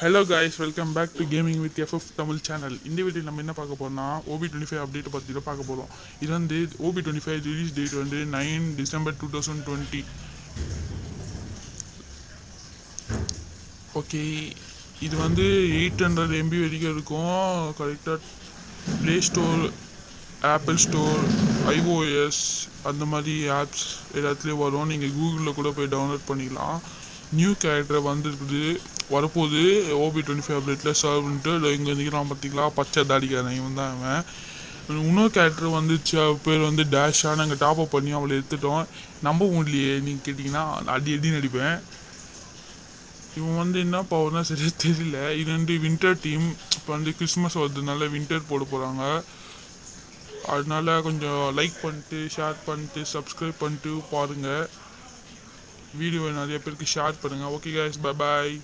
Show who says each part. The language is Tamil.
Speaker 1: Hello guys, welcome back to gaming with FF Tamil channel. இந்த வீடியோவில் நம்ம என்ன பார்க்க போறோம்னா OB25 அப்டேட் பற்றி தான் பார்க்க போகிறோம். இது வந்து OB25 ரிலீஸ் டேட் வந்து 9 டிசம்பர் 2020. ஓகே, இது வந்து 800 MB வரைக்கும் இருக்கும். கரெக்டாக play store, apple store, iOS அந்த மாதிரி ஆப்ஸ் எல்லாத்துலேயும் வரும். நீங்கள் கூகுளில் கூட போய் டவுன்லோட் பண்ணிக்கலாம். நியூ கேரக்டர் வந்துருக்குது, வரப்போகுது OB25 அப்டேட்டில் சர்வ்ன்ட்டு. இங்கே வந்துக்கலாம் பார்த்தீங்களா, பச்சை தாடிக்காரன் இவன் தான். அவன் இன்னொரு கேரக்டர் வந்துச்சு, அவள் பேர் வந்து டேஷா. நாங்கள் டாப் அப் பண்ணி அவளை எடுத்துட்டோம். நம்ப முடியலையே, நீங்கள் கேட்டிங்கன்னா அடி நடிப்பேன். இவன் வந்து என்ன பவர்னா சரியாக தெரியல. இது வந்து வின்டர் டீம். இப்போ வந்து கிறிஸ்மஸ் வரதுனால வின்டர் போட போகிறாங்க. அதனால கொஞ்சம் லைக் பண்ணிட்டு, ஷேர் பண்ணிட்டு, சப்ஸ்கிரைப் பண்ணிட்டு பாருங்கள். வீடியோவை நிறைய பேருக்கு ஷேர் பண்ணுங்கள். Okay guys, bye bye.